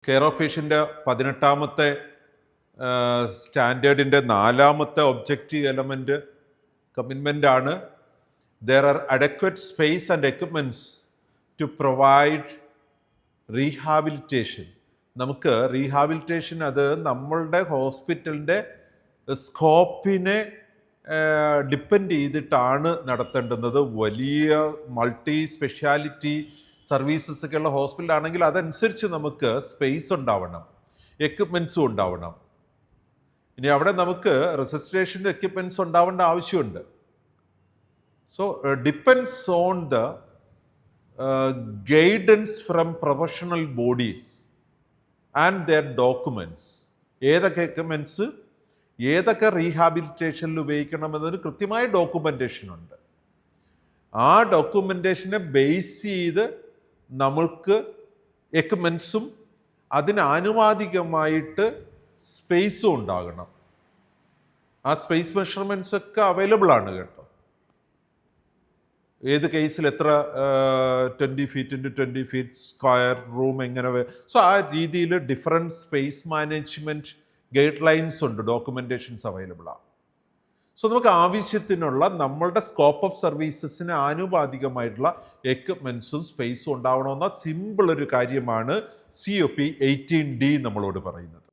Care of പേഷ്യൻ്റെ 18ാമത്തെ സ്റ്റാൻഡേർഡിൻ്റെ 4ാമത്തെ ഒബ്ജക്റ്റീവ് എലമെൻറ്റ് കമ്മിറ്റ്മെൻ്റ് ആണ്. There are adequate space and equipments to provide rehabilitation. നമുക്ക് റീഹാബിലിറ്റേഷൻ അത് നമ്മളുടെ ഹോസ്പിറ്റലിൻ്റെ സ്കോപ്പിനെ ഡിപ്പെൻഡ് ചെയ്തിട്ടാണ് നടത്തേണ്ടുന്നത്. വലിയ മൾട്ടി സ്പെഷ്യാലിറ്റി സർവീസസ് ഒക്കെയുള്ള ഹോസ്പിറ്റലാണെങ്കിൽ അതനുസരിച്ച് നമുക്ക് സ്പേസ് ഉണ്ടാവണം, എക്യുപ്മെൻറ്റ്സും ഉണ്ടാവണം. ഇനി അവിടെ നമുക്ക് റെസിസ്ട്രേഷൻ്റെ എക്യുപ്മെൻറ്റ്സ് ഉണ്ടാവേണ്ട ആവശ്യമുണ്ട്. So depends on the guidance from professional bodies and their documents. ഏതൊക്കെ എക്യുപ്മെൻറ്റ്സ് ഏതൊക്കെ റീഹാബിലിറ്റേഷനിൽ ഉപയോഗിക്കണമെന്നതിന് കൃത്യമായ ഡോക്യുമെൻറ്റേഷൻ ഉണ്ട്. ആ ഡോക്യുമെൻറ്റേഷനെ ബേസ് ചെയ്ത് നമ്മൾക്ക് എക്യുപ്മെൻറ്റ്സും അതിനാനുപാതികമായിട്ട് സ്പേസും ഉണ്ടാകണം. ആ സ്പേസ് മെഷർമെൻറ്റ്സ് ഒക്കെ അവൈലബിൾ ആണ് കേട്ടോ. ഏത് കേസിൽ എത്ര 20 feet into 20 feet square room എങ്ങനെ. സോ ആ രീതിയിൽ different space management guide lines ഉണ്ട്, ഡോക്യുമെൻറ്റേഷൻസ് അവൈലബിൾ ആണ്. സോ നമുക്ക് ആവശ്യത്തിനുള്ള നമ്മളുടെ സ്കോപ്പ് ഓഫ് സർവീസസിന് ആനുപാതികമായിട്ടുള്ള എക്യുപ്മെൻറ്റ്സും സ്പേസും ഉണ്ടാവണമെന്ന സിമ്പിൾ ഒരു കാര്യമാണ് COP 18D നമ്മളോട് പറയുന്നത്.